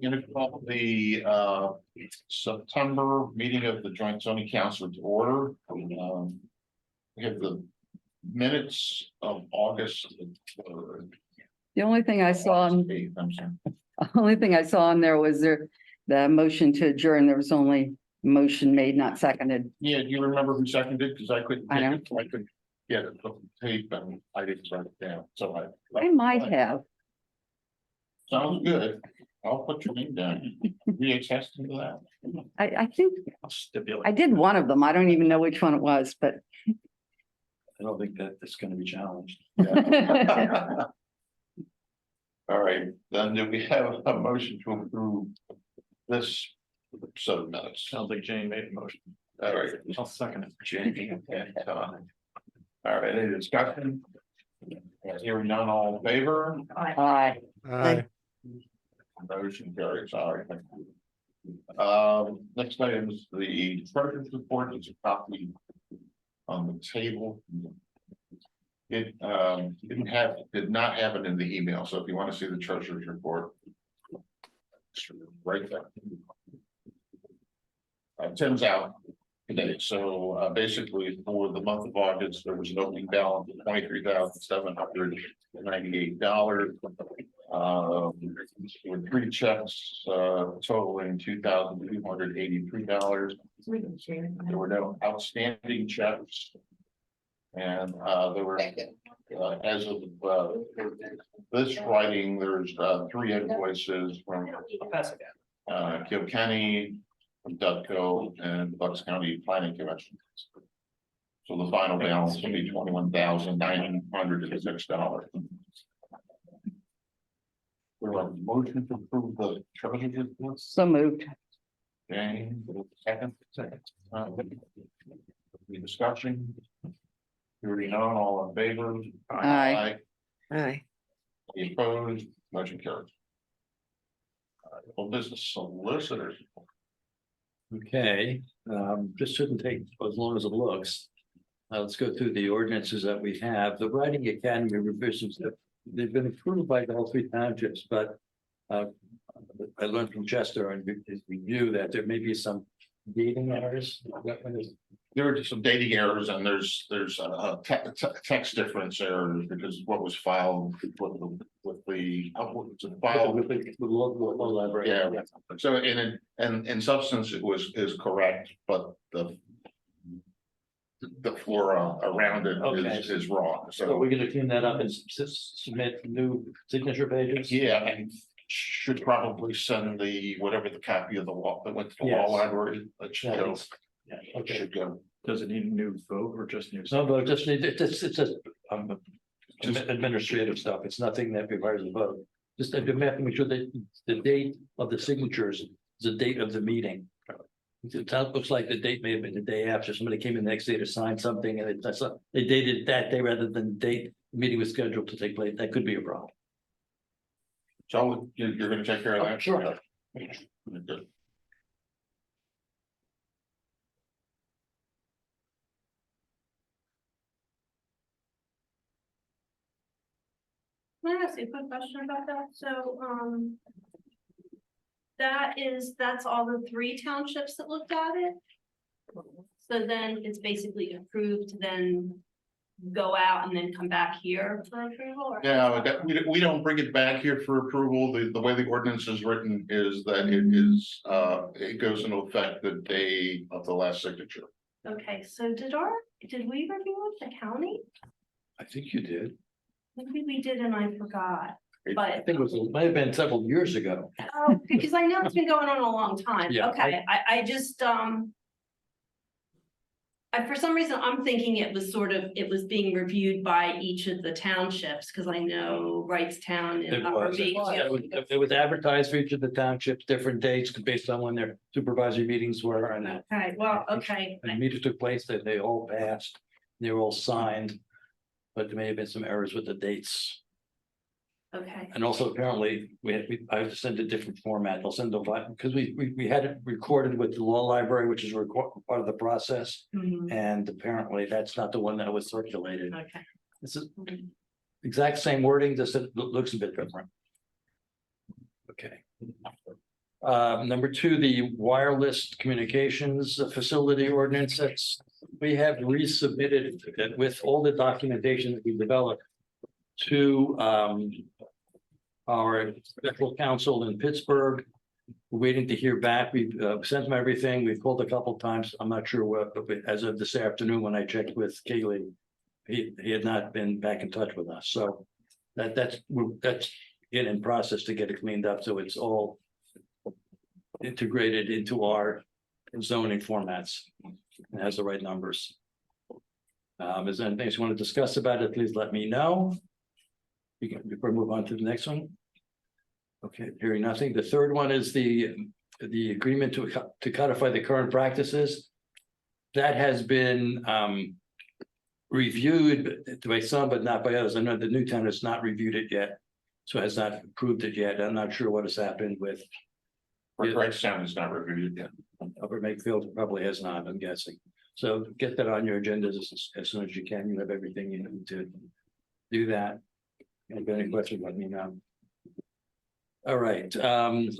Gonna call the September meeting of the Joint Zoning Council to order. We have the minutes of August. The only thing I saw, I'm sorry. only thing I saw in there was the motion to adjourn. There was only motion made, not seconded. Yeah, do you remember who seconded? Because I couldn't. I know. I couldn't get it from the tape and I didn't write it down, so I might have. Sounds good. I'll put your name down. We attesting to that. I think I'll stipulate. I did one of them. I don't even know which one it was, but I don't think that it's gonna be challenged. All right, then do we have a motion to approve this set of minutes? Sounds like Jane made a motion. All right, I'll second it. Jamie and all right, any discussion? Hearing none, all in favor? Aye. Motion carries. All right. Thank you. Next item is the treasurer's report. It's a copy on the table. It did not have it in the email, so if you want to see the treasurer's report, it's right there. Tim's out today, so basically for the month of August, there was an opening balance of $23,798. With 3 checks totaling $2,283. There were no outstanding checks. And there were, as of this writing, there's 3 invoices from Kilkenny, from Dutco, and Bucks County Planning Commission. So the final balance will be $21,906. There was a motion to approve the treasurer's report. So moved. Jane, second. The discussion. Hearing none, all in favor? Aye. Aye. Any opposed? Motion carries. Well, business solicitors. Okay, this shouldn't take as long as it looks. Let's go through the ordinances that we have. The Writing Academy revisions, they've been approved by all 3 townships, but I learned from Chester and his review that there may be some dating errors. There are some dating errors and there's a text difference errors because what was filed with the file. With the local library. Yeah, so in substance, it is correct, but the flora around it is wrong, So we're gonna clean that up and submit new signature pages? Yeah, and should probably send whatever the copy of the law that went to the law library, that should go. Yeah, okay. Should go. Does it need a new vote or just new? No, but just need, it's just administrative stuff. It's nothing that requires a vote. Just have to make sure that the date of the signatures is the date of the meeting. It looks like the date may have been the day after. Somebody came in the next day to sign something and they dated it that day rather than the date the meeting was scheduled to take place. That could be a problem. So you're gonna take care of that? Sure. Good. Can I ask you a quick question about that? So, that's all the 3 townships that looked at it? So then it's basically approved to then go out and then come back here for approval? Or Yeah, we don't bring it back here for approval. The way the ordinance is written is that it goes into effect the day of the last signature. Okay, so did we review it, the county? I think you did. Maybe we did and I forgot, I but, think it might have been several years ago. oh, because I know it's been going on a long time. Yeah, Okay, I just, for some reason, I'm thinking it was being reviewed by each of the townships, because I know Wrightstown and Upper Beach. It was advertised for each of the townships, different dates based on when their supervisory meetings were and that. Okay, well, okay. And meetings took place that they all passed, they were all signed. But there may have been some errors with the dates. Okay, And also apparently I have to send a different format. I'll send because we had it recorded with the law library, which is part of the process. mhm, And apparently that's not the one that was circulated. okay. It's the exact same wording, just it looks a bit different. Okay. Number two, the wireless communications facility ordinance, we have resubmitted it with all the documentation that we developed to our special counsel in Pittsburgh. We're waiting to hear back. We've sent them everything. We've called a couple times. I'm not sure what, but as of this afternoon, when I checked with Kaylee, he had not been back in touch with us. So that's in process to get it cleaned up. So it's all integrated into our zoning formats and has the right numbers. Is there anything you want to discuss about it? Please let me know. Before we move on to the next one. Okay, hearing nothing. The third one is the agreement to codify the current practices. That has been reviewed by some, but not by others. I know the Newtown has not reviewed it yet, so has not approved it yet. I'm not sure what has happened with. Wrightstown is not reviewed yet. Upper Makefield probably has not, I'm guessing. So get that on your agendas as soon as you can. You have everything you need to do that. And if you have any questions, let me know. All right,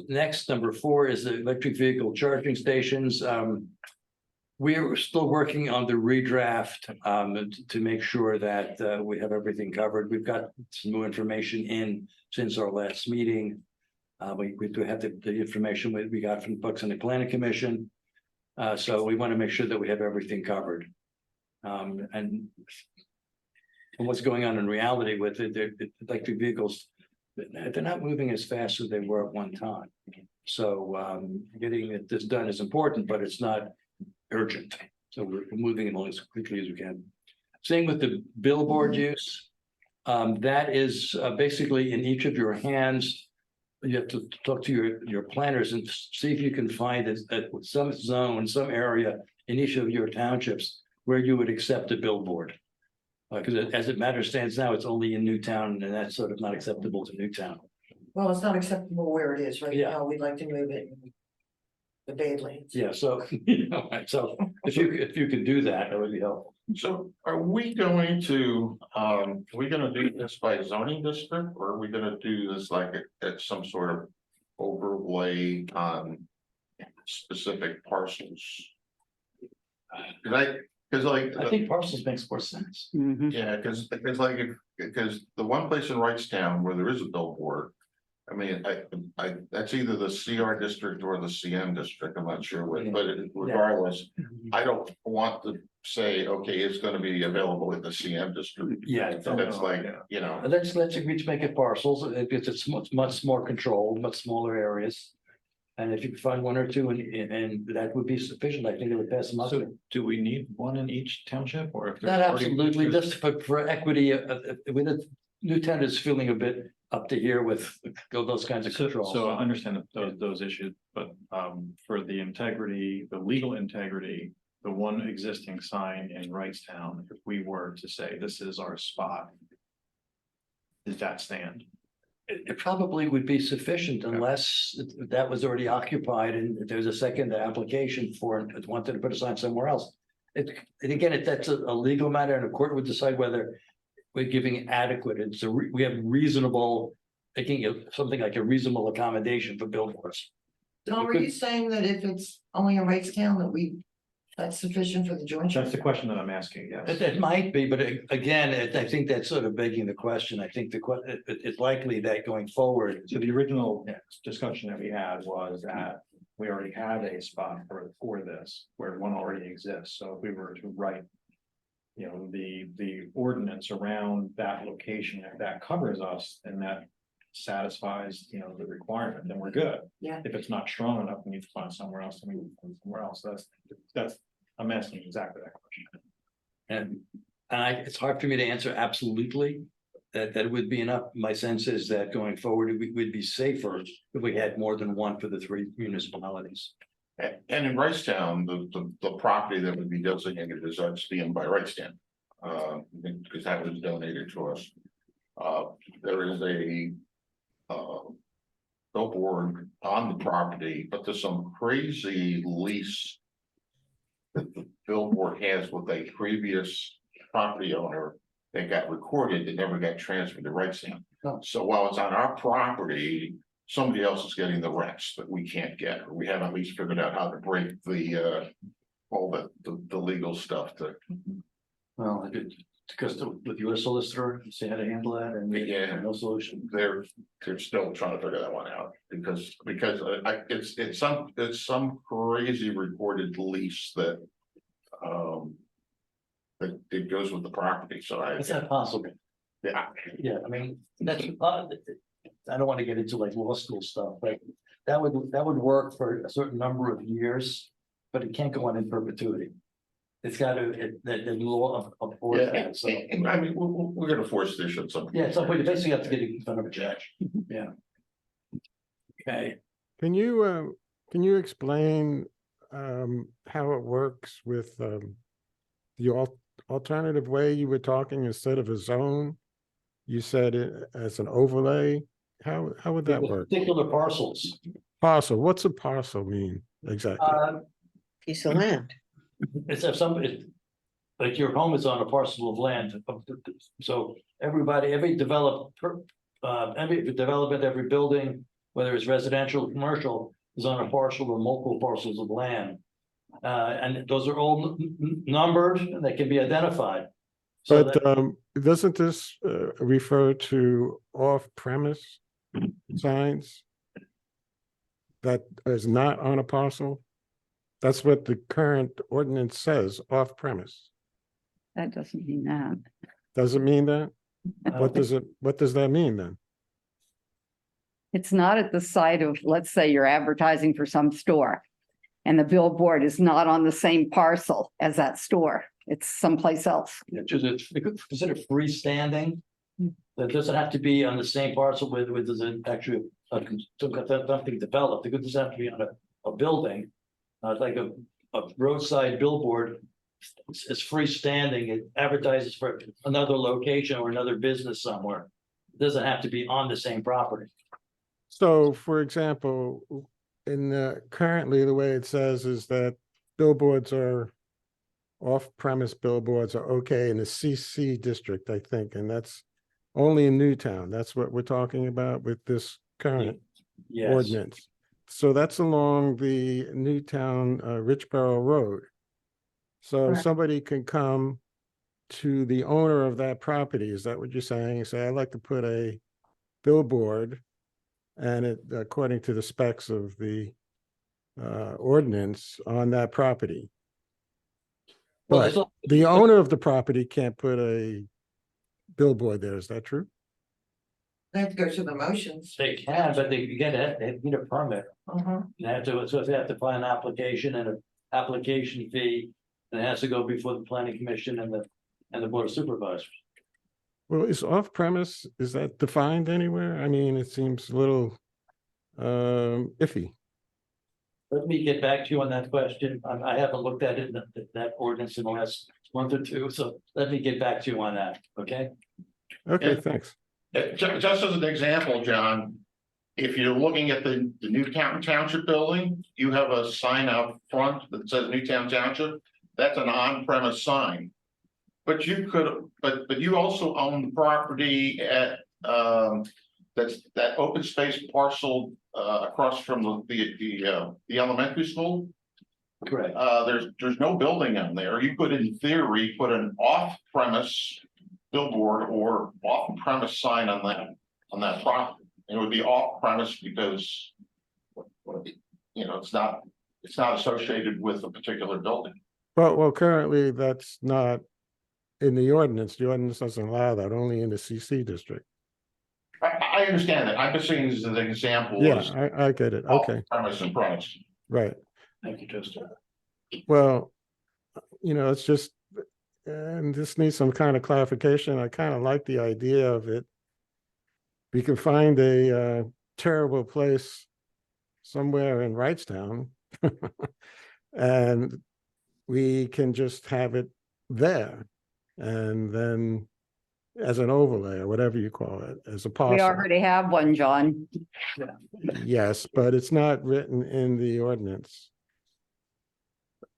next, number 4 is the electric vehicle charging stations. We're still working on the redraft to make sure that we have everything covered. We've got some new information in since our last meeting. We do have the information we got from the Bucks and the Planning Commission. So we want to make sure that we have everything covered. And what's going on in reality with it, the electric vehicles, they're not moving as fast as they were at one time. So getting this done is important, but it's not urgent. So we're moving along as quickly as we can. Same with the billboard use. That is basically in each of your hands. You have to talk to your planners and see if you can find some zone, some area in each of your townships where you would accept a billboard. Because as it matters stands now, it's only in Newtown, and that's sort of not acceptable to Newtown. Well, it's not acceptable where it is right Yeah. now. We'd like to move it in the Bay lanes. Yeah, so so if you could do that, that would be helpful. So are we going to do this by zoning district, or are we gonna do this like at some sort of overlay on specific parcels? Cause I think parcels makes more sense. Mhm. yeah, cause because the one place in Wrightstown where there is a billboard. I mean, that's either the CR district or the CM district, I'm not sure which, but regardless, I don't want to say, okay, it's gonna be available in the CM district. Yeah. That's like, you know, Let's agree to make it parcels. It's much more controlled, much smaller areas. And if you could find one or two and that would be sufficient, I think it would pass muster. So do we need one in each township or if? Not there's already- absolutely, just for equity, with Newtown is feeling a bit up to here with those kinds of controls. So I understand those issues, but for the integrity, the legal integrity, the one existing sign in Wrightstown, if we were to say this is our spot. Does that stand? It probably would be sufficient unless that was already occupied and there's a second application for it, wanted to put a sign somewhere else. And again, that's a legal matter and a court would decide whether we're giving adequate, we have reasonable, making it something like a reasonable accommodation for billboards. Tom, are you saying that if it's only in Wrightstown that's sufficient for the joint? That's the question that I'm asking, yes. It might be, but again, I think that's sort of begging the question. I think it's likely that going forward. So the original discussion that we had was that we already had a spot for this, where one already exists, so if we were to write. You know, the ordinance around that location, if that covers us, and that satisfies, the requirement, then we're good. Yeah. If it's not strong enough, we need to find somewhere else, then we can find somewhere else, that's, I'm asking exactly that question. And it's hard for me to answer absolutely. That would be enough. My sense is that going forward, we would be safer if we had more than one for the 3 municipalities. and in Wrightstown, the property that would be designated as being by Wrightstown. Because that was donated to us. There is a billboard on the property, but there's some crazy lease. That the billboard has with a previous property owner that got recorded, that never got transferred to Wrightstown. Oh. So while it's on our property, somebody else is getting the rents that we can't get, or we haven't at least figured out how to break the, all the legal stuff to. Well, I did, because with your solicitor, you say how to handle that and Yeah. no solution. They're still trying to figure that one out, because it's some crazy recorded lease that. That it goes with the property, so Is that possible? yeah, Yeah, I mean, that's, I don't want to get into like law school stuff, but that would work for a certain number of years, but it can't go on in perpetuity. It's got to, the law of yeah, so. I mean, we're gonna force this at some point. Yeah, at some point, you basically have to get it in front of a judge. Yeah. Okay, Can you explain how it works with the alternative way you were talking instead of a zone? You said it as an overlay. How would that work? particular parcels. Parcel, what's a parcel mean exactly? Piece of land. It's if somebody, like your home is on a parcel of land, so every development, every building, whether it's residential or commercial, is on a parcel or multiple parcels of land. And those are all numbered and they can be identified. So But doesn't this refer to off-premise signs that is not on a parcel? That's what the current ordinance says, off-premise. That doesn't mean that. Does it mean that? What that, does that mean then? It's not at the site of, let's say you're advertising for some store. And the billboard is not on the same parcel as that store. It's someplace else. it's considered freestanding. That doesn't have to be on the same parcel with there's actually something developed. It doesn't have to be on a building. Like a roadside billboard. It's freestanding. It advertises for another location or another business somewhere. It doesn't have to be on the same property. So, for example, currently the way it says is that billboards are off-premise billboards are okay in the CC district, I think, and that's only in Newtown. That's what we're talking about with this current Yes. ordinance. So that's along the Newtown Richborough Road. So Correct. somebody can come to the owner of that property. Is that what you're saying? You say, I'd like to put a billboard, and it, according to the specs of the ordinance, on that property. Well, But it's all- the owner of the property can't put a billboard there. Is that true? They have to go through the motions. They can, but they need a permit. Uh-huh. They have to file an application and an application fee. And it has to go before the planning commission and the board of supervisors. Well, is off-premise, is that defined anywhere? I mean, it seems a little iffy. Let me get back to you on that question. I haven't looked at it, that ordinance in the last month or two, so let me get back to you on that, okay? Okay, Yeah. thanks. Just as an example, John, if you're looking at the Newtown Township building, you have a sign out front that says Newtown Township. That's an on-premise sign. But you could, but you also own the property at, that's that open space parcel, across from the elementary school. Correct. There's no building on there. You could, in theory, put an off-premise billboard or off-premise sign on that property. It would be off-premise because, you know, it's not associated with a particular building. Well, currently that's not in the ordinance. The ordinance doesn't allow that, only in the CC district. I understand that. I'm just saying this as an example. Yeah, I get it. Okay, Off-premise and premise. right. Thank you, Justin. Well, you know, it's just, and this needs some kind of clarification. I kind of like the idea of it. We can find a terrible place somewhere in Wrightstown and we can just have it there. And then as an overlay or whatever you call it, as a We parcel. already have one, John. Yes, but it's not written in the ordinance.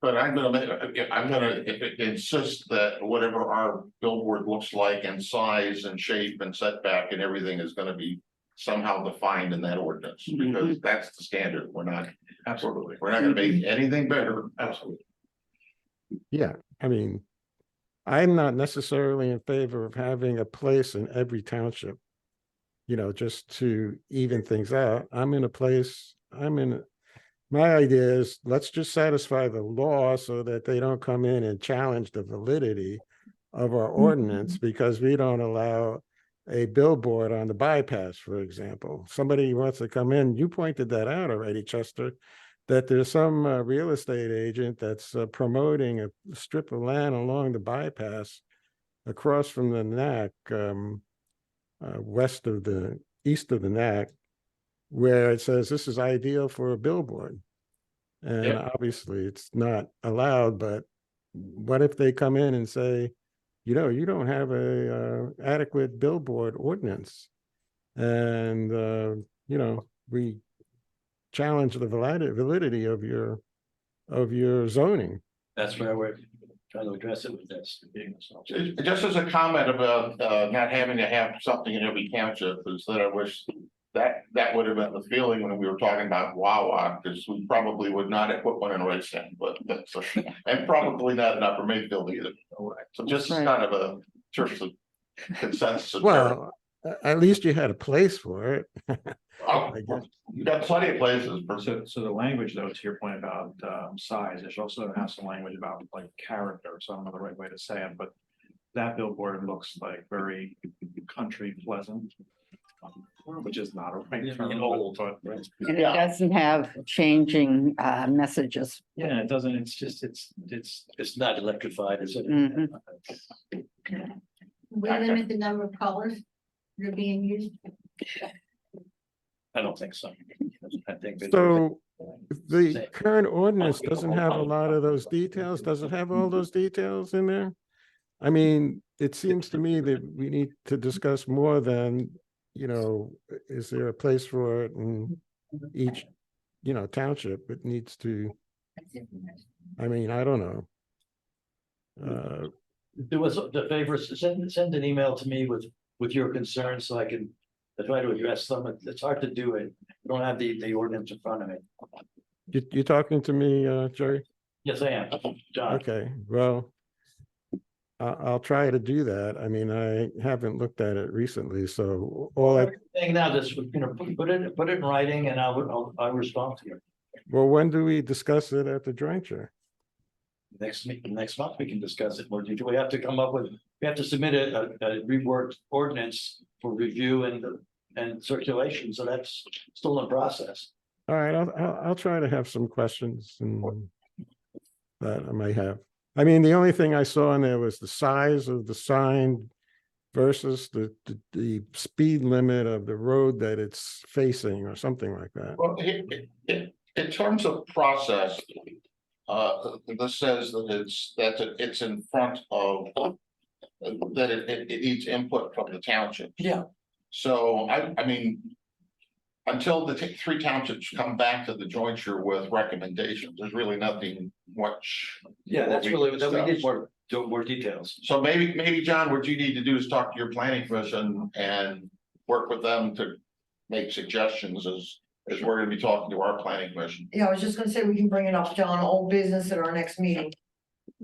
But I'm gonna insist that whatever our billboard looks like and size and shape and setback and everything is gonna be somehow defined in that ordinance, because that's the standard. Absolutely. We're not gonna make anything better. Absolutely. Yeah, I mean, I'm not necessarily in favor of having a place in every township. You know, just to even things out. My idea is, let's just satisfy the law so that they don't come in and challenge the validity of our ordinance, because we don't allow a billboard on the bypass, for example. Somebody wants to come in, you pointed that out already, Chester, that there's some real estate agent that's promoting a strip of land along the bypass across from the NAC, east of the NAC, where it says this is ideal for a billboard. And Yep. obviously it's not allowed, but what if they come in and say, you know, you don't have a adequate billboard ordinance? And you know, we challenge the validity of your zoning. That's where we're trying to address it with this. Just as a comment about not having to have something in every township, is that I wish that would have been the feeling when we were talking about Wawa, because we probably would not have put one in Wrightstown, but that's, and probably not in Upper Mayfield either. So just Right. kind of a church of consensus. Well, at least you had a place for it. Oh, you got plenty of places. So the language though, to your point about size, it should also have some language about like character, so I don't know the right way to say it, but that billboard looks like very country pleasant. Which is not a right term, Old, but And it doesn't have changing messages. yeah, it doesn't, it's just, It's not electrified, is it? Mhm. We limit the number of colors that are being used. I don't think so. I think. So the current ordinance doesn't have a lot of those details. Does it have all those details in there? I mean, it seems to me that we need to discuss more than, you know, is there a place for it in each, you know, township? It needs to, I mean, I don't know. Do us the favor, send an email to me with your concerns so I can try to address them. It's hard to do it. I don't have the ordinance in front of me. You talking to me, Jerry? Yes, I am, John. Okay, well, I'll try to do that. I mean, I haven't looked at it recently, so all I, Thing now, this, you know, put it in writing and I'll respond to you. well, when do we discuss it at the jointure? Next month, we can discuss it more detail. We have to come up with, we have to submit a reworked ordinance for review and circulation, so that's still in process. All right, I'll try to have some questions and that I may have. I mean, the only thing I saw in there was the size of the sign versus the speed limit of the road that it's facing or something like that. Well, in terms of process, this says that it's in front of, that it needs input from the township. Yeah. So I mean, until the three townships come back to the jointure with recommendations, there's really nothing much. Yeah, that's really, that we need discuss. more details. So maybe, John, what you need to do is talk to your planning commission and work with them to make suggestions as we're gonna be talking to our planning commission. Yeah, I was just gonna say, we can bring it up, John, old business at our next meeting,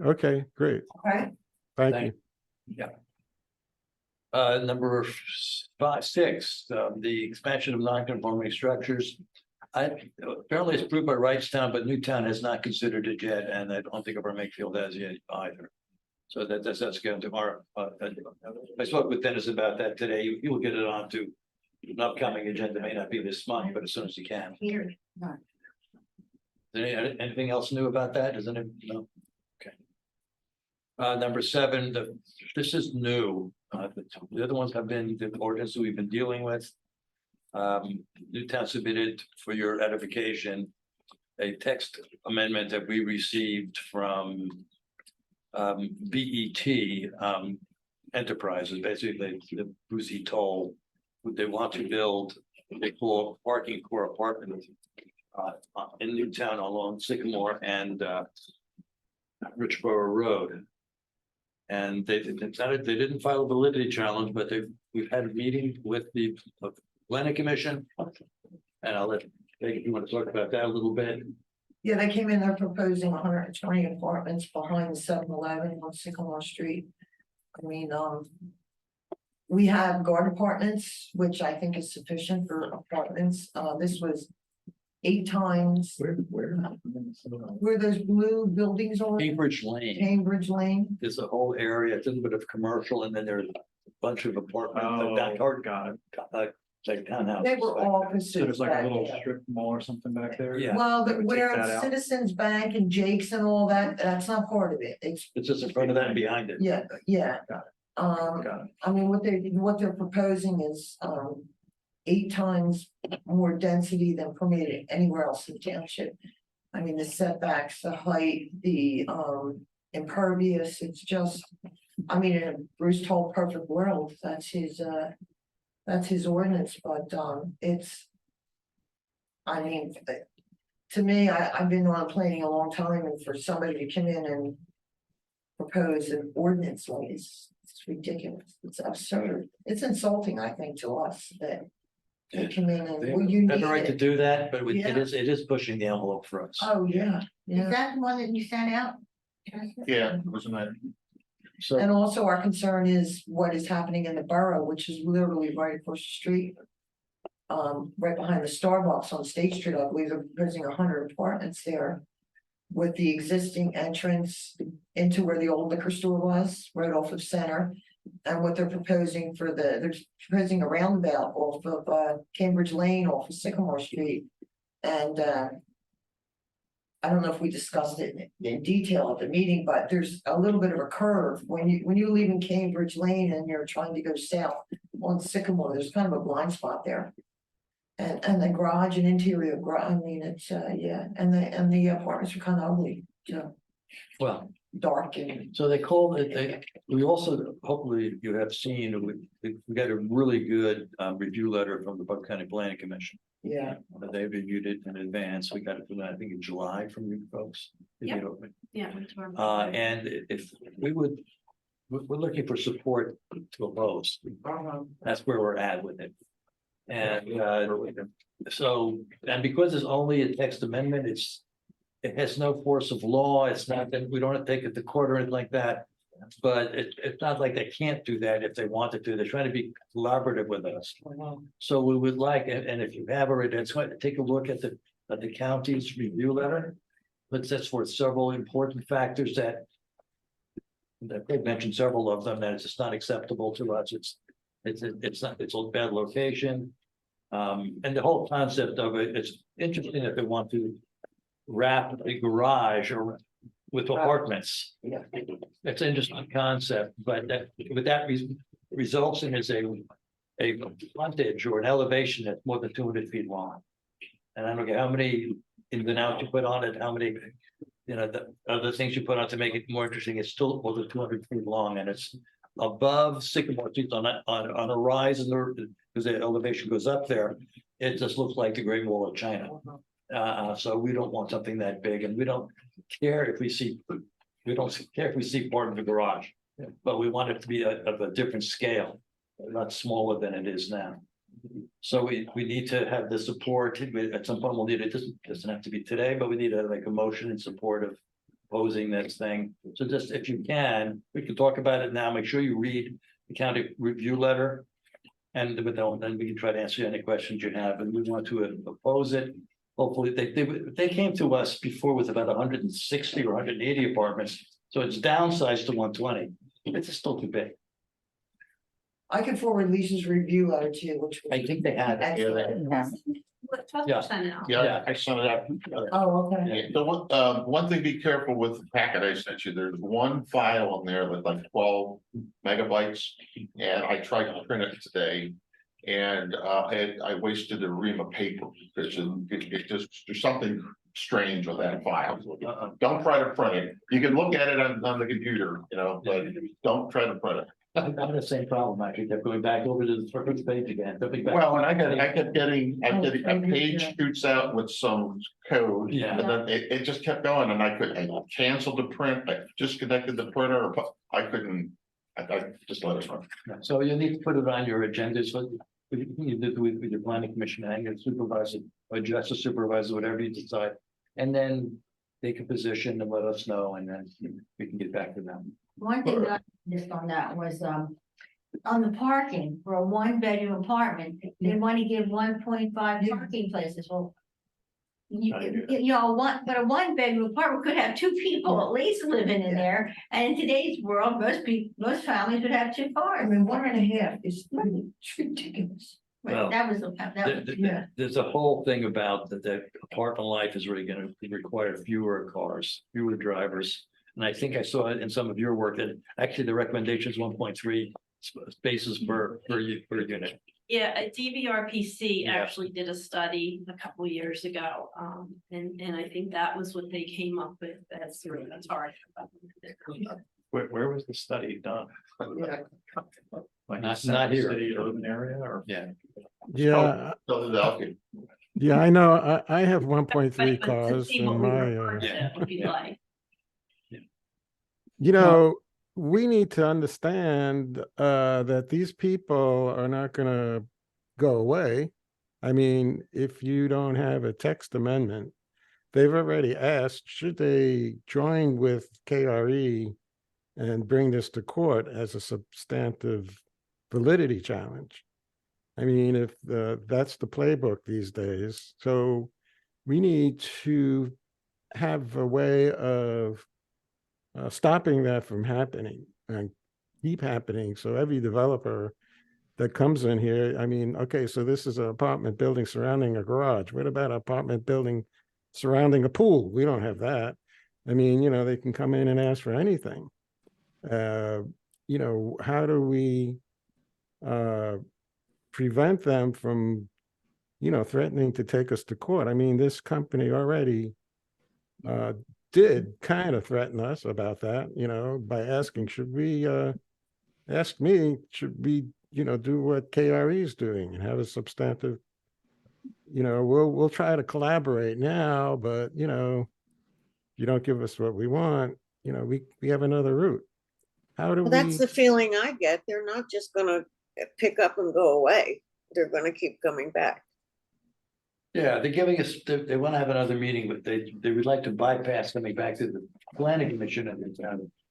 Okay, great. okay? Thank you. Number 6, the expansion of non-conforming structures. Apparently it's approved by Wrightstown, but Newtown has not considered it yet, and I don't think Upper Makefield has yet either. So that's going to our, I spoke with Dennis about that today. He will get it on to an upcoming agenda, may not be this month, but as soon as he can. Here. Anything else new about that? Isn't it? No. Okay. Number 7, this is new. The other ones have been the ordinance that we've been dealing with. Newtown submitted for your edification a text amendment that we received from BET Enterprises, basically the Brucey Toll. They want to build a parking core apartment in Newtown along Sycamore and Richborough Road. And they didn't file a validity challenge, but we've had a meeting with the Planning Commission. And I'll let, if you want to talk about that a little bit. Yeah, they came in, they're proposing 120 apartments behind the 7-Eleven on Sycamore Street. I mean, we have guard apartments, which I think is sufficient for apartments. This was 8 times where those blue buildings are. Cambridge Lane, Cambridge Lane. there's a whole area, it's a little bit of commercial, and then there's a bunch of apartments, that hard, God. like townhouses. They were all So pursued. there's like a little strip mall or something back there? Yeah. Well, Take where that out. Citizens Bank and Jake's and all that, that's not part of it. It's, It's just in front of that and behind it. yeah, yeah. Got Um, Got it. I mean, what they're proposing is, 8 times more density than permitted anywhere else in the township. I mean, the setbacks, the height, the, impervious, it's just, I mean, in a Bruce told perfect world, that's his ordinance, but, it's, I mean, to me, I've been on planning a long time, and for somebody to come in and propose an ordinance like it's ridiculous. It's absurd. It's insulting, I think, to us that they come in and, well, you They have need the right to it. do that, but Yeah. it is pushing the envelope for us. Oh, yeah, Is yeah. that the one that you sent out? Yeah, wasn't that? So, And also our concern is what is happening in the borough, which is literally right across the street. Right behind the Starbucks on State Street, I believe they're proposing 100 apartments there. With the existing entrance into where the old liquor store was, right off of Center. And what they're proposing they're proposing a roundabout off of Cambridge Lane off of Sycamore Street. And I don't know if we discussed it in detail at the meeting, but there's a little bit of a curve when you're leaving Cambridge Lane and you're trying to go south on Sycamore, there's kind of a blind spot there. And the garage and interior garage, I mean, it's yeah, and the apartments are kind of ugly, you know, well, dark and. so they called it, we also, hopefully you have seen, we got a really good review letter from the Bucks County Planning Commission. Yeah, They reviewed it in advance. We got it from, I think, in July from you folks. Yeah. that's where I'm- And if we would, we're looking for support to oppose. That's where we're at with it. And so, and because it's only a text amendment, it has no force of law. It's not that we don't have to take it to court or anything like that. But it's not like they can't do that if they wanted to. They're trying to be collaborative with us. So we would like, and if you have already, it's going to take a look at the county's review letter. But that's for several important factors that they've mentioned several of them, that it's just not acceptable to us. It's not, it's a bad location. And the whole concept of it, it's interesting if they want to wrap a garage or with apartments. yeah. It's an interesting concept, but that results in is a frontage or an elevation that's more than 200 feet long. And I don't care how many ins and outs you put on it, how many, the other things you put on to make it more interesting, it's still more than 200 feet long, and it's above Sycamore Street on a rise in because the elevation goes up there. It just looks like the Great Wall of China. So we don't want something that big, and we don't care if we see part of the garage, but we want it to be of a different scale, not smaller than it is now. So we need to have the support. At some point we'll need it. Doesn't have to be today, but we need to make a motion in support of opposing this thing. So just if you can, we can talk about it now. Make sure you read the county review letter. And then we can try to answer any questions you have, and we want to oppose it. Hopefully, they came to us before with about 160 or 180 apartments, so it's downsized to 120. It's still too big. I can forward Lisa's review letter to you, which. I think they had it. Yeah, Yeah. What, 12% now? Yeah, I sent it out. Oh, okay. Yeah, the one thing, be careful with the packet I sent you. There's one file on there with like 12 megabytes. And I tried to print it today. And I wasted a ream of paper because it just, there's something strange with that file. Don't try to print it. You can look at it on the computer, but don't try to print it. I have the same problem, actually, kept going back over to the first page again. Well, and I kept getting a page shoots out with some code. Yeah. And then it just kept going, and I canceled the print, I disconnected the printer, I couldn't, I just let it run. So you need to put it on your agenda, so you did with your planning commission and your supervisor, or just a supervisor, whatever you decide. And then take a position and let us know, and then we can get back to them. One thing that I missed on that was, on the parking for a one-bedroom apartment, they want to give 1.5 parking places, well. You know, but a one-bedroom apartment could have two people at least living in there, and in today's world, most families would have two I cars. mean, 1.5 is it's ridiculous. Well, That was, that was, Yeah. There's a whole thing about that apartment life is really gonna require fewer cars, fewer drivers. And I think I saw it in some of your work that actually the recommendation is 1.3 spaces per unit. Yeah, a DVRPC Yeah. actually did a study a couple years ago, and I think that was what they came up with, that's hard. Where was the study done? Yeah. Like Not here. city, urban area, or? Yeah. Yeah, Philadelphia. yeah, I know. I have 1.3 But to cars see in what we my, referred Yeah. to would be like. you know, we need to understand that these people are not gonna go away. I mean, if you don't have a text amendment, they've already asked, should they join with KRE and bring this to court as a substantive validity challenge? I mean, if that's the playbook these days, so we need to have a way of stopping that from happening and keep happening. So every developer that comes in here, I mean, okay, so this is an apartment building surrounding a garage. What about an apartment building surrounding a pool? We don't have that. I mean, you know, they can come in and ask for anything. You know, how do we prevent them from, you know, threatening to take us to court? I mean, this company already did kind of threaten us about that, you know, by asking, should we ask me, should we, you know, do what KRE is doing and have a substantive, you know, we'll try to collaborate now, but you know, if you don't give us what we want, you know, we have another route. How do Well, that's we? the feeling I get. They're not just gonna pick up and go away. They're gonna keep coming back. Yeah, they're giving us, they want to have another meeting, but they would like to bypass coming back to the planning commission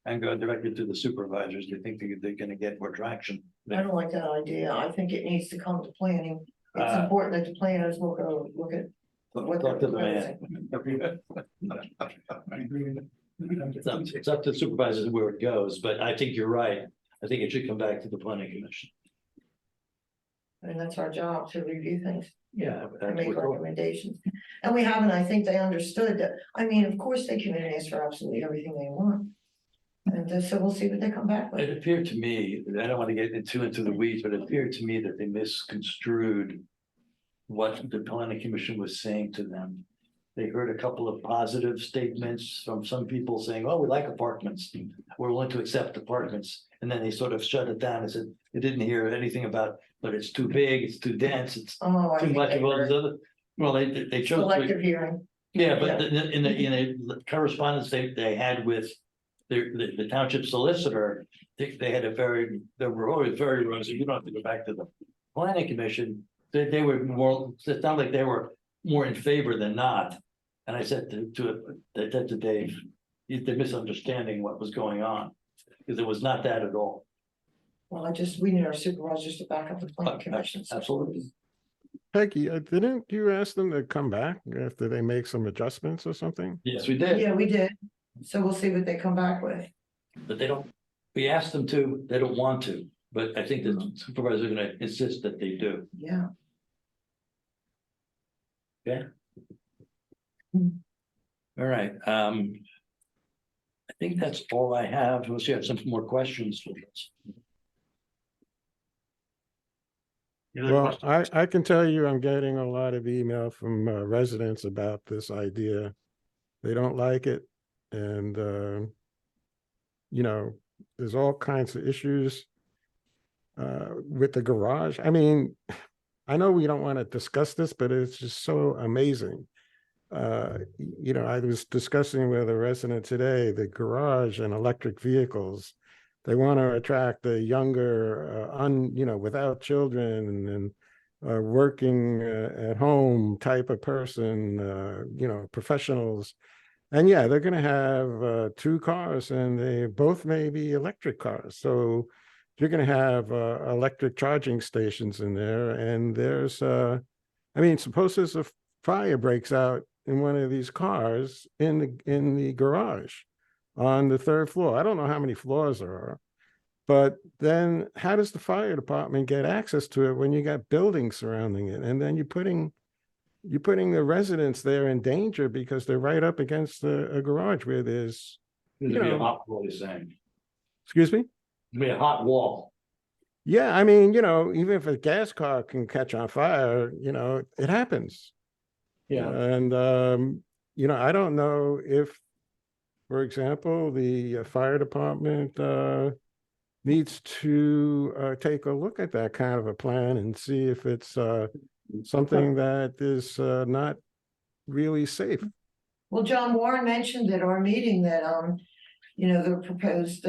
and go directly to the supervisors. They think they're gonna get more traction. I don't like that idea. I think it needs to come to planning. It's Uh, important that the planners look at. What Talk to the they're man. It's up to the supervisors where it goes, but I think you're right. I think it should come back to the planning commission. And that's our job, to review things Yeah. and make recommendations. And we haven't, I think they understood that, I mean, of course, they can ask for absolutely everything they want. And so we'll see what they come back with. It appeared to me, I don't want to get into the weeds, but it appeared to me that they misconstrued what the planning commission was saying to them. They heard a couple of positive statements from some people saying, oh, we like apartments. We're willing to accept apartments. And then they sort of shut it down and said, they didn't hear anything about, but it's too big, it's too dense, it's Oh, I too think much they of all were these other. Well, they chose. selective hearing. Yeah, but in the correspondence they had with the township solicitor, they had they were always very rosy. You don't have to go back to the planning commission. They were more, it sounded like they were more in favor than not. And I said to Dave, they're misunderstanding what was going on, because it was not that at all. Well, we need our supervisors to back up the planning commission. Absolutely. Peggy, didn't you ask them to come back after they make some adjustments or something? Yes, we did, Yeah, we did. So we'll see what they come back with. but they don't, we asked them to, they don't want to, but I think the supervisors are gonna insist that they do. Yeah. Okay. All right, I think that's all I have, unless you have some more questions for us. Well, I can tell you, I'm getting a lot of email from residents about this idea. They don't like it. And, you know, there's all kinds of issues with the garage. I mean, I know we don't want to discuss this, but it's just so amazing. You know, I was discussing with a resident today, the garage and electric vehicles. They want to attract the younger, you know, without children and working at home type of person, professionals. And yeah, they're gonna have two cars and they both may be electric cars. So you're gonna have electric charging stations in there and suppose there's a fire breaks out in one of these cars in the garage on the third floor. I don't know how many floors there are. But then how does the fire department get access to it when you got buildings surrounding it? And then you're putting the residents there in danger because they're right up against a garage where there's, There's gonna be a hot wall, you're saying. excuse me? It'll be a hot wall. Yeah, I mean, even if a gas car can catch on fire, it happens. Yeah. And, I don't know if, for example, the fire department, needs to take a look at that kind of a plan and see if it's something that is not really safe. Well, John Warren mentioned at our meeting that, the proposed,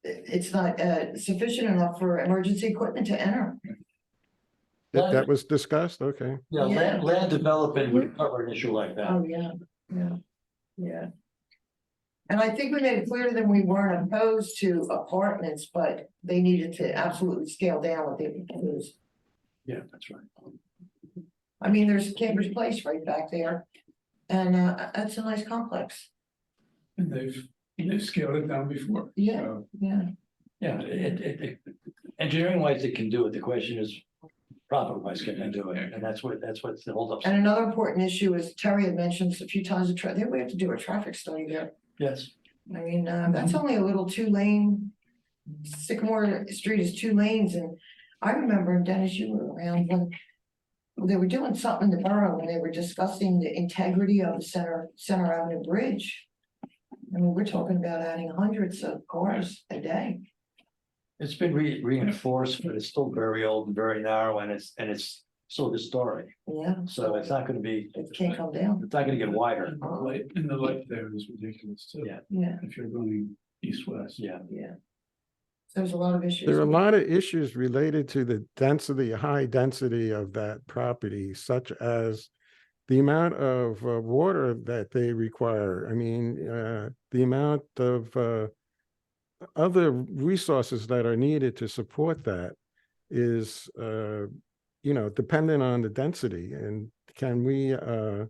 it's not sufficient enough for emergency equipment to enter. That was discussed, okay. Yeah, Yeah. land development would cover an issue like that. Oh, yeah, yeah. And I think we made it clear to them we weren't opposed to apartments, but they needed to absolutely scale down what they proposed. Yeah, that's right. I mean, there's Cambridge Place right back there. And that's a nice complex. And they've scaled it down before. Yeah, So, yeah. Yeah, engineering wise, it can do it. The question is profit wise, can they do it? And that's what the holdup. And another important issue is Terry had mentioned this a few times, we have to do a traffic study there. Yes. I mean, that's only a little 2-lane. Sycamore Street is 2 lanes, and I remember, Dennis, you were around when they were doing something in the borough, when they were discussing the integrity of the Center Avenue Bridge. I mean, we're talking about adding hundreds of cars a day. It's been reinforced, but it's still very old and very narrow and it's so historic. Yeah, So it's not gonna be, it can't come down. it's not gonna get wider. and the light there is ridiculous too. Yeah. Yeah, If you're going east-west. Yeah. yeah. There's a lot of issues. There are a lot of issues related to the density, high density of that property, such as the amount of water that they require. I mean, the amount of other resources that are needed to support that is, dependent on the density. And can we, has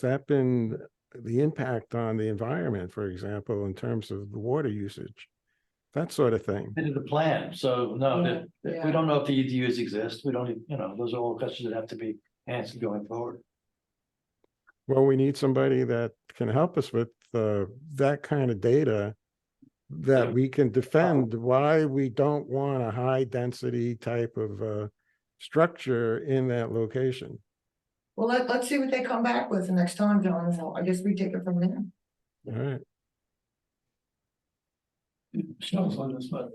that been the impact on the environment, for example, in terms of the water usage? That sort of thing. Into the plan, so no, Yeah. we don't know if the EDUs exist, we don't, those are all questions that have to be answered going forward. Well, we need somebody that can help us with that kind of data that Yeah. we can defend why we don't want a high density type of structure in that location. Well, let's see what they come back with the next time, John, and I guess we take it from there. All right. Michelle's on this, but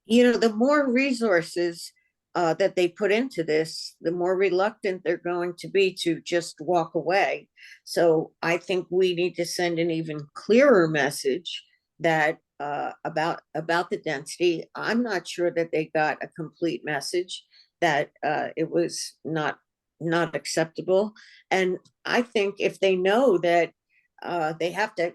The more resources that they put into this, the more reluctant they're going to be to just walk away. So I think we need to send an even clearer message that about the density. I'm not sure that they got a complete message, that it was not acceptable. And I think if they know that they have to,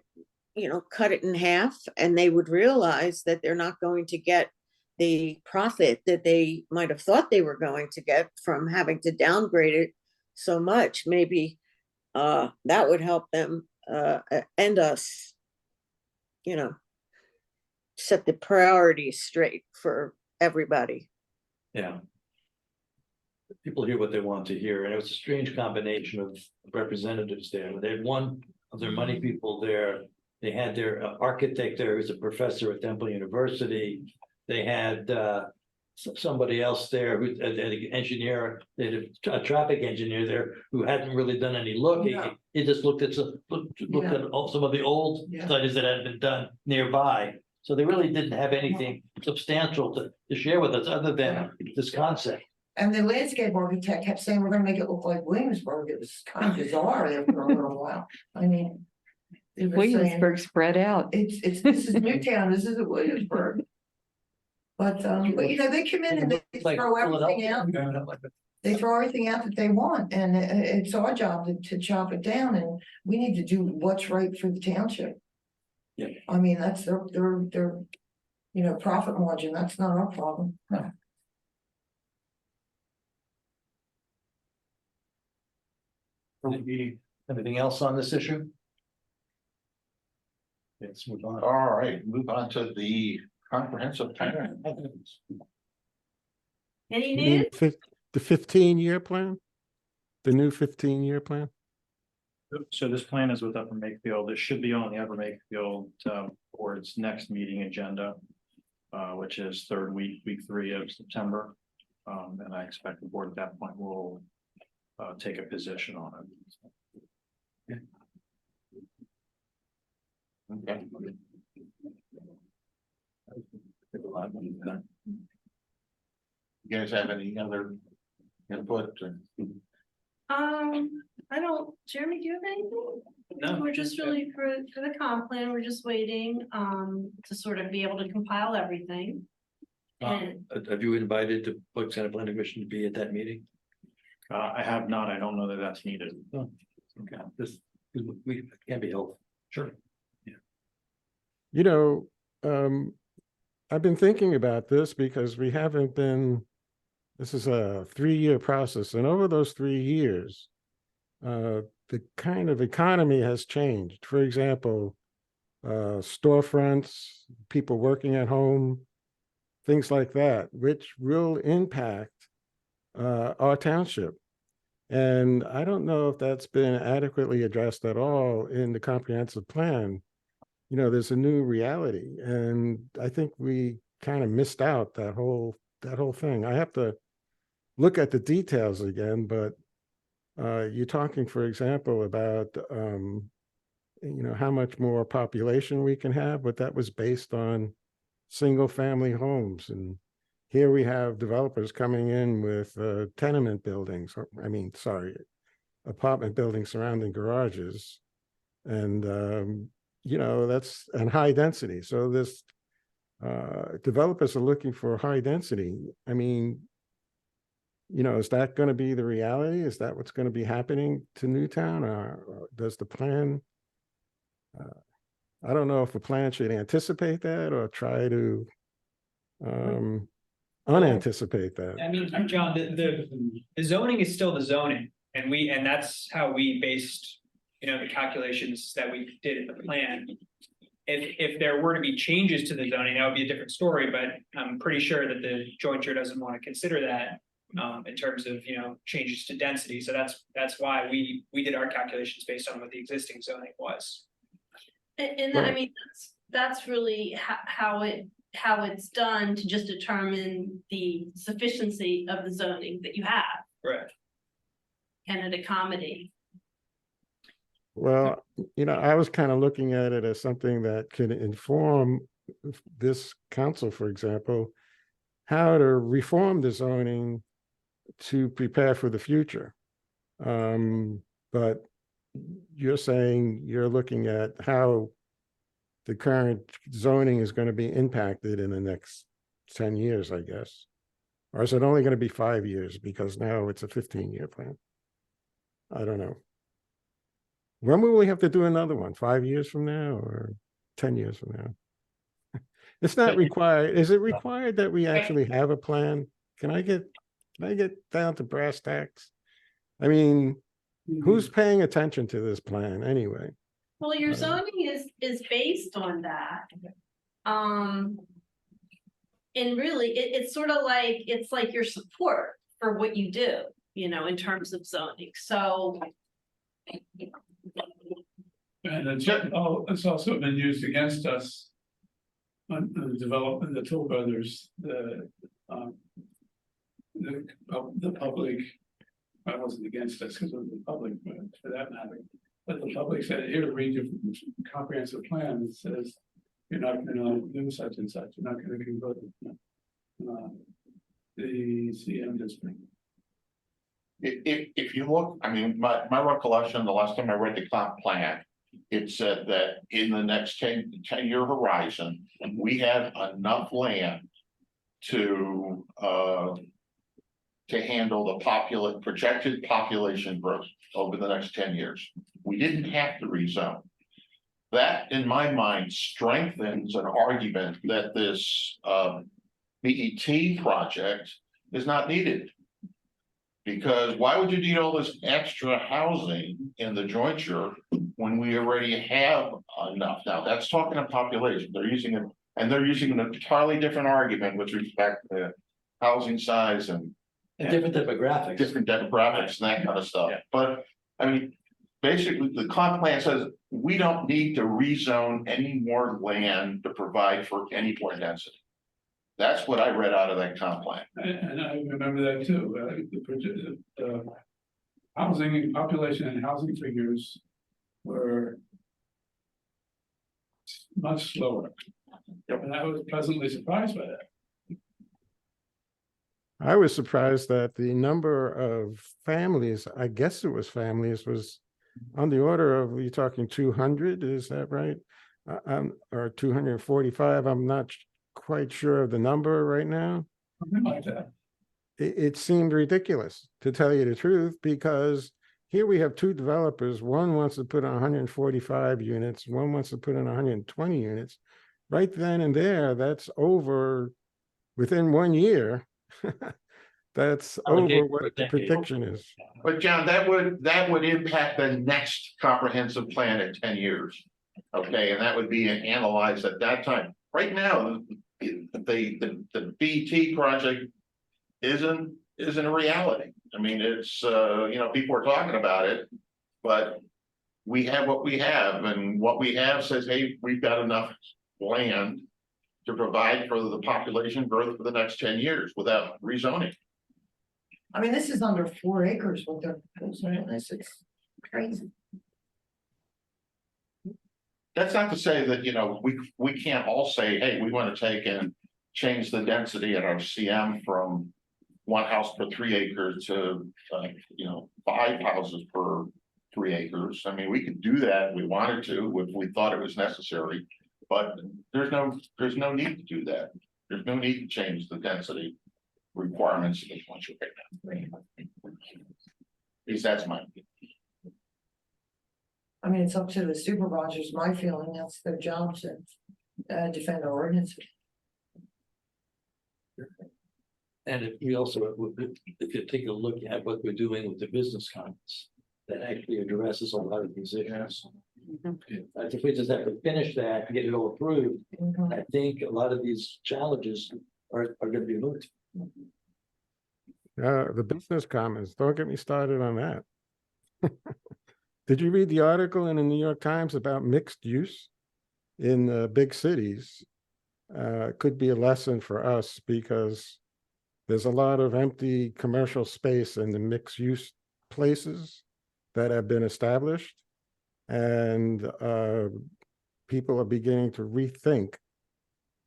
cut it in half, and they would realize that they're not going to get the profit that they might have thought they were going to get from having to downgrade it so much, maybe that would help them and us, set the priorities straight for everybody. Yeah. People hear what they want to hear, and it was a strange combination of representatives there. They had one of their money people there. They had their architect there, who's a professor at Temple University. They had somebody else there who's an engineer, they had a traffic engineer there who hadn't really done any looking. No. He just looked at some of the old Yeah. studies that had been done nearby. So they really didn't have anything substantial to share with us other than this concept. And the landscape architect kept saying, we're gonna make it look like Williamsburg. It was kind of bizarre there for a little while. I mean. they were saying, Williamsburg spread out. this is Newtown, this isn't Williamsburg. But you know, they come in and they Like throw everything Philadelphia. out. They throw everything out that they want, and it's our job to chop it down, and we need to do what's right for the township. Yeah. I mean, that's their, you know, profit margin, that's not our problem. Anything else on this issue? Let's move on. All right, move on to the comprehensive plan. Any You mean news? the 15-year plan? The new 15-year plan? So this plan is with Upper Makefield. It should be on the Upper Makefield board's next meeting agenda, which is week 3 of September. And I expect the board at that point will take a position on it. Okay. You guys have any other input? I don't, Jeremy, do you have anything? No. We're just really for the comp plan, we're just waiting, to sort of be able to compile everything. And Have you invited the Bucks County Planning Commission to be at that meeting? I have not. I don't know that that's needed. Okay, this, we can be helpful. Sure. You know, I've been thinking about this because we haven't been, this is a 3-year process, and over those 3 years, the kind of economy has changed. For example, storefronts, people working at home, things like that, which will impact our township. And I don't know if that's been adequately addressed at all in the comprehensive plan. You know, there's a new reality, and I think we kind of missed out that whole thing. I have to look at the details again, but you're talking, for example, about you know, how much more population we can have, but that was based on single family homes. And here we have developers coming in with tenement buildings, apartment buildings surrounding garages. And you know, that's and high density. So this developers are looking for high density. I mean, you know, is that going to be the reality? Is that what's going to be happening to Newtown, or does the plan? I don't know if the plan should anticipate that or try to unanticipate that. I mean, John, the zoning is still the zoning, and that's how we based, you know, the calculations that we did in the plan. If there were to be changes to the zoning, that would be a different story, but I'm pretty sure that the jointure doesn't want to consider that in terms of, you know, changes to density. So that's why we did our calculations based on what the existing zoning was. And I mean, that's really how it's done to just determine the sufficiency of the zoning that you have. Right. Can it accommodate? Well, you know, I was kind of looking at it as something that could inform this council, for example, how to reform the zoning to prepare for the future. But you're saying you're looking at how the current zoning is going to be impacted in the next 10 years, I guess. Or is it only going to be 5 years because now it's a 15-year plan? I don't know. When will we have to do another one? 5 years from now or 10 years from now? It's not required. Is it required that we actually have a plan? Can I get down to brass tacks? I mean, who's paying attention to this plan anyway? Well, your zoning is based on that. And really, it's sort of like, it's like your support for what you do, you know, in terms of zoning. So. And it's also been used against us on the development, the Toll Brothers, the public. I wasn't against us because of the public, but for that matter. But the public said, here to read your comprehensive plan, it says you're not going to do such and such, you're not going to convert the CM district. If you look, I mean, my recollection, the last time I read the comp plan, it said that in the next 10-year horizon, we have enough land to handle the projected population growth over the next 10 years. We didn't have to rezone. That, in my mind, strengthens an argument that this BET project is not needed. Because why would you need all this extra housing in the jointure when we already have enough? Now, that's talking of population. They're using it, and they're using an entirely different argument with respect to housing size and different demographics. different demographics and that kind of stuff. But I mean, basically, the comp plan says we don't need to rezone any more land to provide for any more density. That's what I read out of that comp plan. And I remember that too, housing, population and housing figures were much slower. And I was pleasantly surprised by that. I was surprised that the number of families, I guess it was families, was on the order of, you're talking 200, is that right? Or 245, I'm not quite sure of the number right now. Something like that. It seemed ridiculous, to tell you the truth, because here we have two developers. One wants to put in 145 units, one wants to put in 120 units. Right then and there, that's over within 1 year. That's over what the prediction is. But John, that would impact the next comprehensive plan in 10 years. Okay, and that would be analyzed at that time. Right now, the BT project isn't a reality. I mean, it's people are talking about it, but we have what we have, and what we have says, hey, we've got enough land to provide for the population growth for the next 10 years without rezoning. I mean, this is under 4 acres what they're proposing. This is crazy. That's not to say that, we can't all say, hey, we want to take and change the density at our CM from 1 house per 3 acres to, 5 houses per 3 acres. I mean, we could do that if we wanted to, if we thought it was necessary, but there's no need to do that. There's no need to change the density requirements of the country right now. At least that's my opinion. I mean, it's up to the supervisors, my feeling, that's their job to defend our ordinances. And if we also, if you take a look at what we're doing with the business comments, that actually addresses a lot of these issues. If we just have to finish that and get it all approved, I think a lot of these challenges are going to be moved. The business comments, don't get me started on that. Did you read the article in the New York Times about mixed use in big cities? Could be a lesson for us because there's a lot of empty commercial space in the mixed use places that have been established, and people are beginning to rethink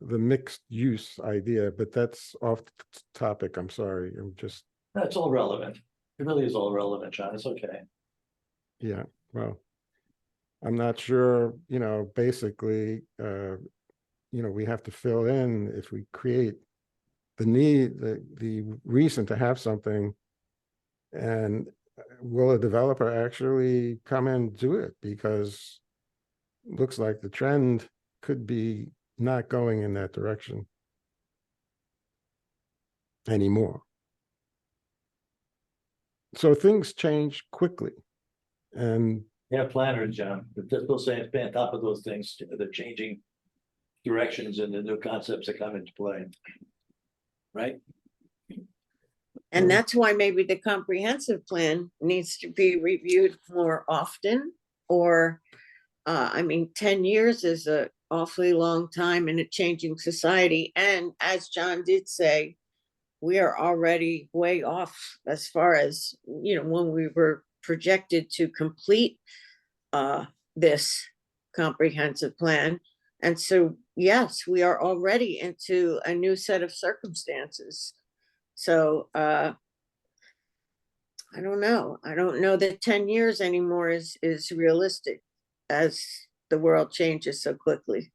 the mixed use idea, but that's off the topic. I'm sorry. I'm just. That's all relevant. It really is all relevant, John. It's okay. Yeah, well, I'm not sure, basically, we have to fill in if we create the need, the reason to have something, and will a developer actually come and do it? Because it looks like the trend could be not going in that direction anymore. So things change quickly. And yeah, planners, John, they're still saying stay on top of those things. They're changing directions and the new concepts that come into play. Right? And that's why maybe the comprehensive plan needs to be reviewed more often, or 10 years is a awfully long time in a changing society. And as John did say, we are already way off as far as, when we were projected to complete this comprehensive plan. And so, yes, we are already into a new set of circumstances. So I don't know. I don't know that 10 years anymore is realistic as the world changes so quickly.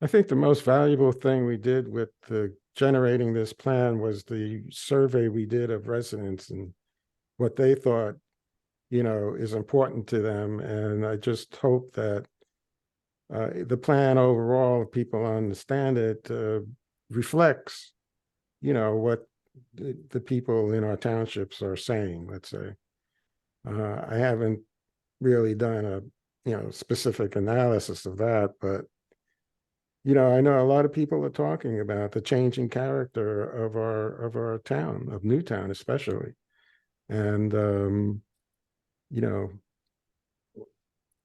I think the most valuable thing we did with the generating this plan was the survey we did of residents and what they thought, is important to them. And I just hope that the plan overall, if people understand it, reflects, what the people in our townships are saying, let's say. I haven't really done a, specific analysis of that, but I know a lot of people are talking about the changing character of our town, of Newtown especially. And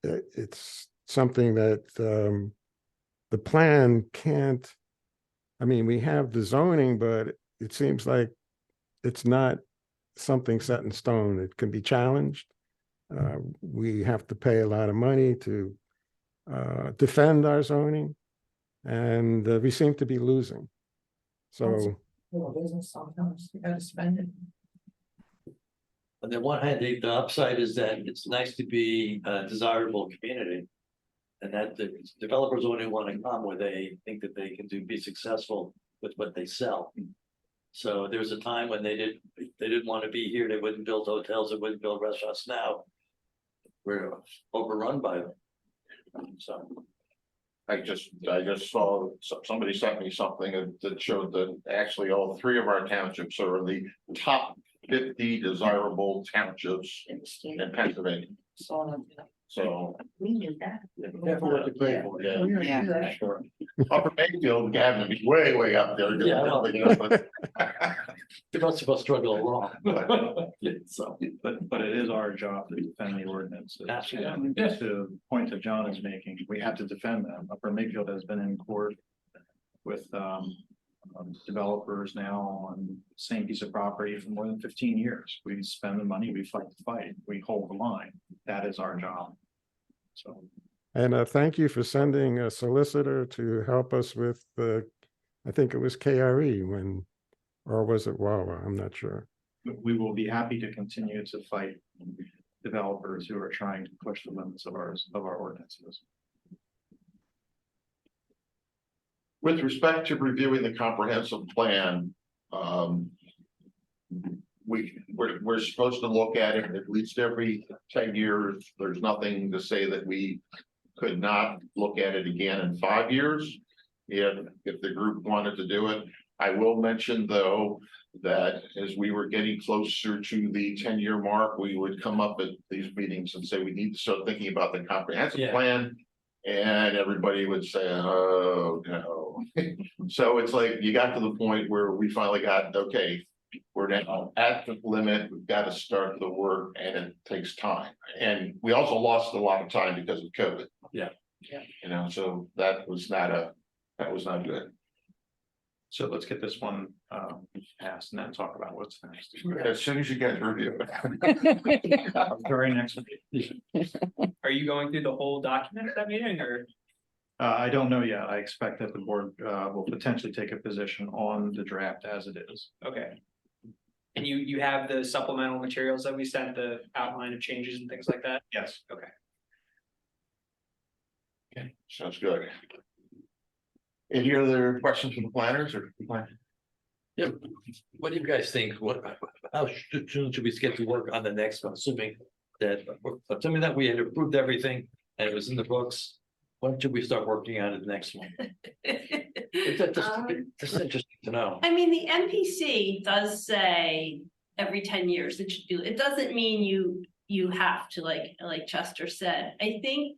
it's something that the plan can't, we have the zoning, but it seems like it's not something set in stone. It can be challenged. We have to pay a lot of money to defend our zoning, and we seem to be losing. So, Business sometimes, you gotta spend it. On the one hand, the upside is that it's nice to be a desirable community. And that the developers only want to come where they think that they can be successful with what they sell. So there was a time when they didn't want to be here, they wouldn't build hotels, they wouldn't build restaurants. Now we're overrun by them. So I just saw, somebody sent me something that showed that actually all three of our townships are in the top 50 desirable townships In the state. in Pennsylvania. So, We knew that. yeah, sure. Upper Mayfield, Gavin, be way up there. Yeah, well. But- the rest of us struggle along. So, But it is our job to defend the ordinances. Absolutely. And to the point that John is making, we have to defend them. Upper Mayfield has been in court with developers now on the same piece of property for more than 15 years. We spend the money, we fight the fight, we hold the line. That is our job. So. and thank you for sending a solicitor to help us with I think it was KRE or was it Wawa? I'm not sure. We will be happy to continue to fight developers who are trying to push the limits of our ordinances. With respect to reviewing the comprehensive plan, we're supposed to look at it at least every 10 years. There's nothing to say that we could not look at it again in 5 years if the group wanted to do it. I will mention, though, that as we were getting closer to the 10-year mark, we would come up at these meetings and say we need to start thinking about the comprehensive plan. And everybody would say, oh, no. So it's like you got to the point where we finally got, okay, we're now at the limit. We've got to start the work, and it takes time. And we also lost a lot of time because of COVID. Yeah. So that was not good. So let's get this one passed and then talk about what's next. As soon as you guys review it. Very next week. Are you going through the whole document at that meeting or? I don't know yet. I expect that the board will potentially take a position on the draft as it is. Okay. And you have the supplemental materials that we sent, the outline of changes and things like that? Yes. Okay. Okay, sounds good. Any other questions from the planners or? yeah, what do you guys think? How soon should we get to work on the next one? Assuming that we had approved everything and it was in the books. When should we start working on the next one? Just interesting to know. I mean, the NPC does say every 10 years it should do, it doesn't mean you have to, like Chester said. I think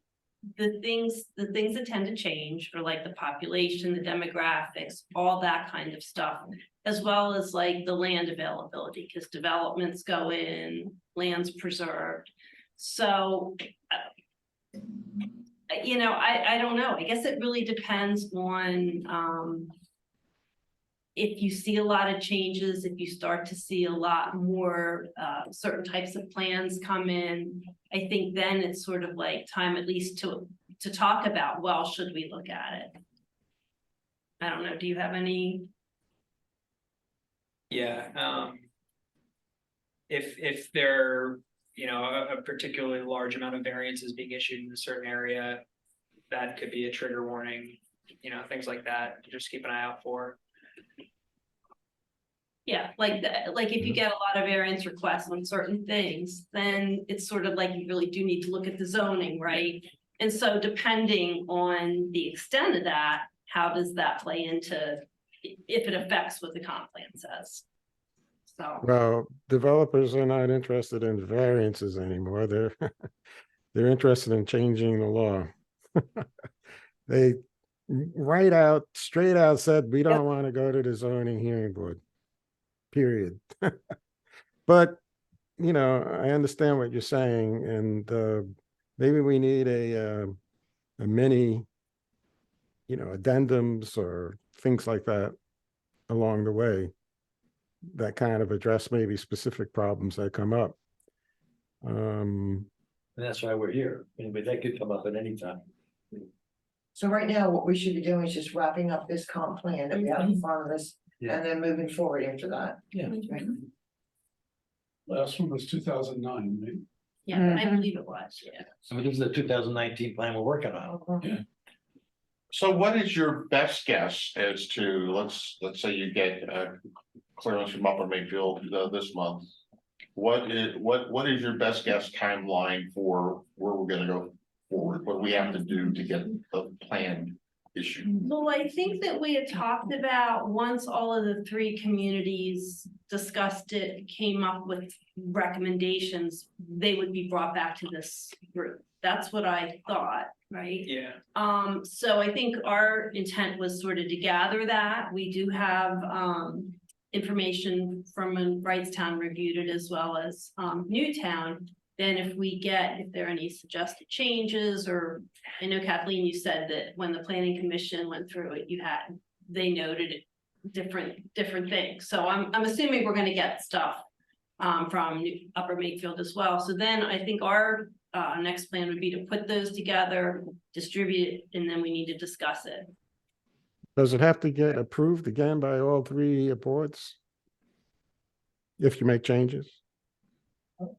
the things that tend to change are like the population, the demographics, all that kind of stuff, as well as like the land availability, because developments go in, land's preserved. So I don't know. I guess it really depends on if you see a lot of changes, if you start to see a lot more certain types of plans come in. I think then it's sort of like time at least to talk about, well, should we look at it? I don't know. Do you have any? Yeah, if there, a particularly large amount of variances being issued in a certain area, that could be a trigger warning, things like that, just keep an eye out for. Yeah, like like if you get a lot of variance requests on certain things, then it's sort of like you really do need to look at the zoning, right? And so depending on the extent of that, how does that play into if it affects what the comp plan says? So, Well, developers are not interested in variances anymore. They're they're interested in changing the law. They straight out said, we don't want to go to the zoning hearing board. Period. But, I understand what you're saying, and maybe we need a mini, addendums or things like that along the way that kind of address maybe specific problems that come up. And that's why we're here. Anyway, that could come up at any time. So right now, what we should be doing is just wrapping up this comp plan that we have in front of us, Yeah. and then moving forward after that. Yeah. Last one was 2009, right? yeah, I believe it was, yeah. So this is the 2019 plan we're working on. So what is your best guess as to, let's say you get clearance from Upper Mayfield this month? What is your best guess timeline for where we're gonna go forward? What we have to do to get the plan issued? Well, I think that we had talked about, once all of the three communities discussed it, came up with recommendations, they would be brought back to this group. That's what I thought, right? Yeah. So I think our intent was sort of to gather that. We do have information from when Wrightstown reviewed it, as well as Newtown. Then if there are any suggested changes, or I know Kathleen, you said that when the planning commission went through it, they noted different things. So I'm assuming we're gonna get stuff from Upper Makefield as well. So then I think our next plan would be to put those together, distribute it, and then we need to discuss it. Does it have to get approved again by all three boards? If you make changes?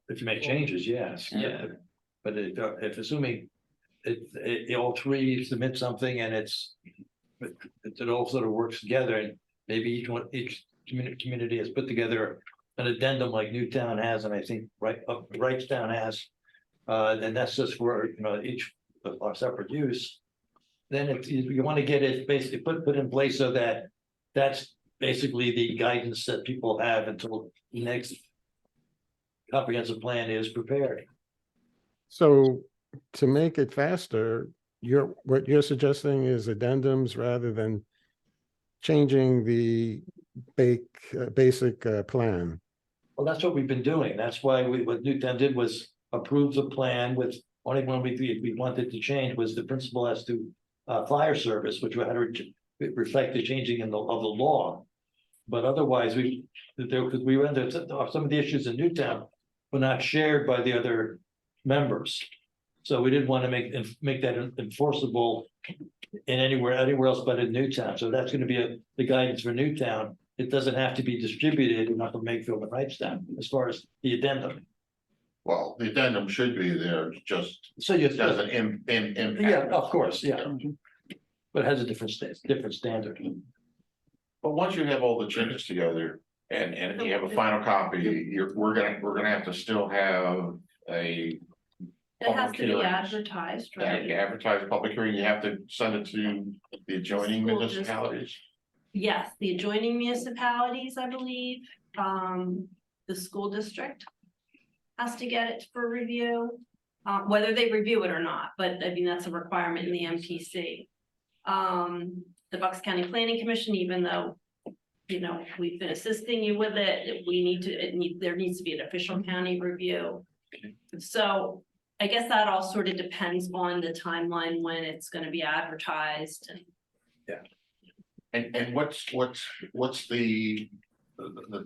If you make changes, yes, yeah. But if assuming all three submit something and it all sort of works together, and maybe each community has put together an addendum like Newtown has, and I think Wrightstown has, and that's just for, each of our separate use. Then if you want to get it basically put in place so that that's basically the guidance that people have until the next comprehensive plan is prepared. So to make it faster, what you're suggesting is addendums rather than changing the basic plan. Well, that's what we've been doing. That's why what Newtown did was approve the plan with, only one we wanted to change was the principle as to fire service, which had to reflect the changing of the law. But otherwise, because we went there, some of the issues in Newtown were not shared by the other members. So we didn't want to make that enforceable in anywhere else but in Newtown. So that's going to be the guidance for Newtown. It doesn't have to be distributed in Upper Makefield and Wrightstown as far as the addendum. Well, the addendum should be there, just So you doesn't impact. yeah, of course, yeah. But it has a different standard. But once you have all the changes together and you have a final copy, we're gonna have to still have a. It has public to be hearing. advertised, right? You advertise public hearing, you have to send it to the adjoining School district. municipalities. Yes, the adjoining municipalities, I believe, the school district has to get it for review, whether they review it or not, but I mean, that's a requirement in the MPC. The Bucks County Planning Commission, even though, we've been assisting you with it, there needs to be an official county review. So I guess that all sort of depends on the timeline when it's gonna be advertised and. And what's the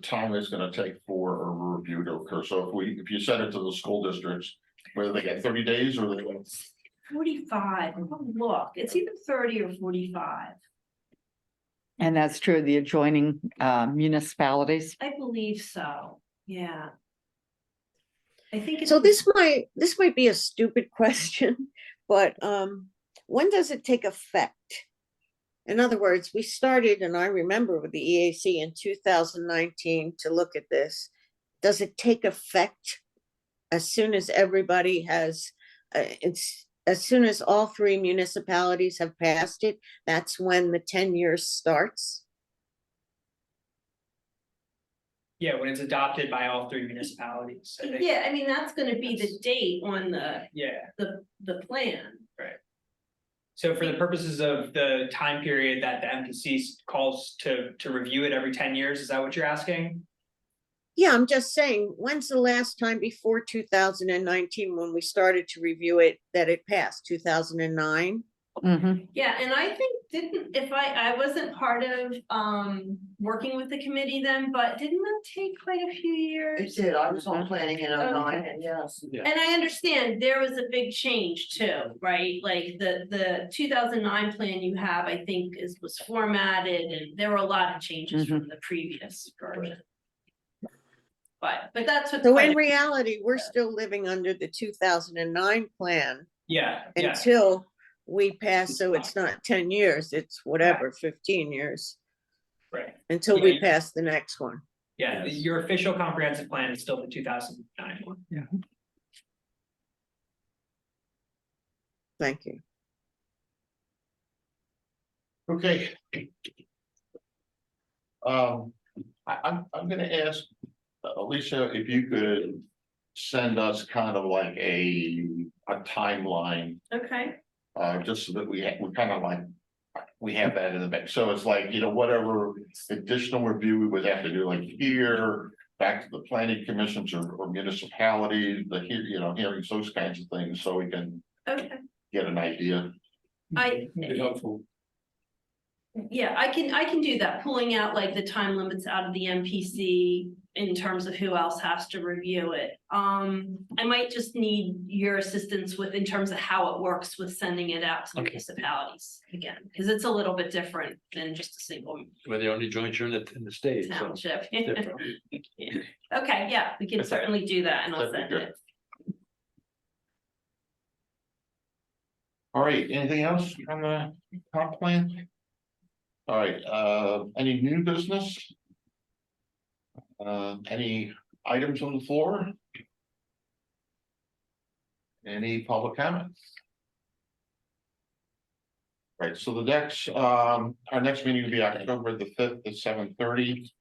time it's gonna take for a review to occur? So if you send it to the school districts, whether they get 30 days or they get 45, look, it's either 30 or 45. And that's true of the adjoining municipalities. I believe so, yeah. I think it's. So this might be a stupid question, but when does it take effect? In other words, we started, and I remember with the EAC in 2019 to look at this. Does it take effect as soon as everybody has, it's, as soon as all three municipalities have passed it, that's when the 10 years starts? Yeah, when it's adopted by all three municipalities. I think. Yeah, I mean, that's gonna be the date on Yeah, the plan. so for the purposes of the time period that the MPC calls to review it every 10 years, is that what you're asking? Yeah, I'm just saying, when's the last time before 2019 when we started to review it that it passed? 2009? Mhm. Yeah, and I think if I wasn't part of working with the committee then, but didn't that take quite a few It years? did, I was on planning in '09, Okay. and yes. And I understand there was a big change too, right? Like the 2009 plan you have, I think was formatted and there were a lot of changes from the previous version. But that's what. So in reality, we're still living under the 2009 plan Yeah. until we pass, so it's not 10 years, it's whatever, 15 years, Right, until we Yeah. pass the next one. yeah, your official comprehensive plan is still the 2009 one. Thank you. Okay. I'm gonna ask Alicia if you could send us kind of like a timeline, Okay, just so that we kind of like, we have that in the back. So it's like, whatever additional review we would have to do, like here, back to the planning commissions or municipalities, hearings, those kinds of things, so we can okay. get an idea. Be helpful. Yeah, I can do that, pulling out like the time limits out of the MPC in terms of who else has to review it. I might just need your assistance in terms of how it works with sending it out to municipalities again, because it's a little bit different than just a single We're the only jointure in the state, so. township. different. Okay, yeah, we can certainly do that and I'll That'd be send good. it. All right, anything else on the comp plan? All right, any new business? Any items on the floor? Any public comments? Right, so the next, our next meeting will be October the 5th at 7:30.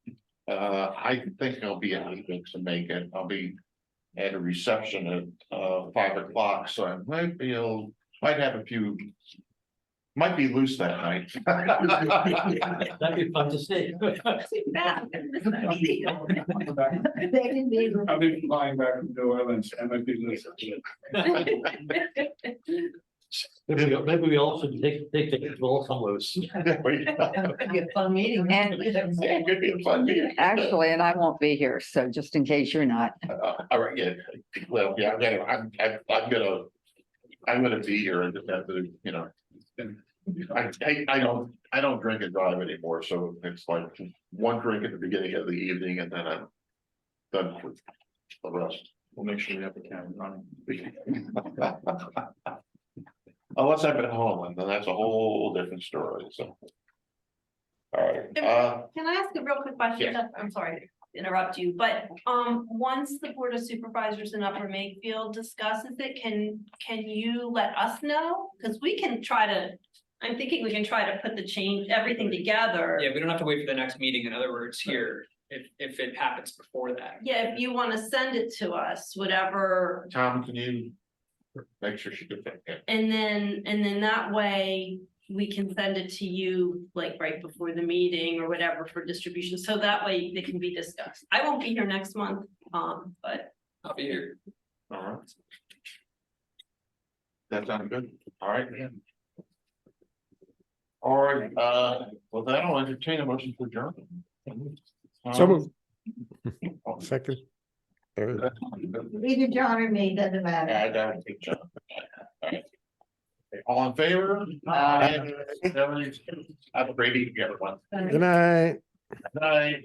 I think I'll be able to make it. I'll be at a reception at 5 o'clock, so I might have a few. Might be loose that night. That'd be fun to see. I'll be flying back from New Orleans, I might be listening. Maybe we all should take the all come loose. Be a fun meeting. And It could be a fun meeting. actually, and I won't be here, so just in case you're not. All right, yeah, well, yeah, I'm gonna be here and just have to, I don't drink and drive anymore, so it's like one drink at the beginning of the evening and then I'm done for the rest. We'll make sure we have the camera running. Unless I've been home, and then that's a whole different story, so. All right, Can I ask a real quick question? Yeah. I'm sorry to interrupt you, but once the Board of Supervisors in Upper Makefield discusses it, can you let us know? Because we can try to, I'm thinking we can try to put everything together. Yeah, we don't have to wait for the next meeting, in other words, here, if it happens before that. Yeah, if you want to send it to us, whatever, Tom, can you make sure she gets that? and then that way we can send it to you like right before the meeting or whatever for distribution, so that way they can be discussed. I won't be here next month, but I'll be here. All right. That sounds good. All right. All right, well, then I'll entertain a motion for adjournment. So moved. Second, third. Either John or me, doesn't matter. I don't think so. All right. All in favor? Have a great evening, everyone. Good night. Good night.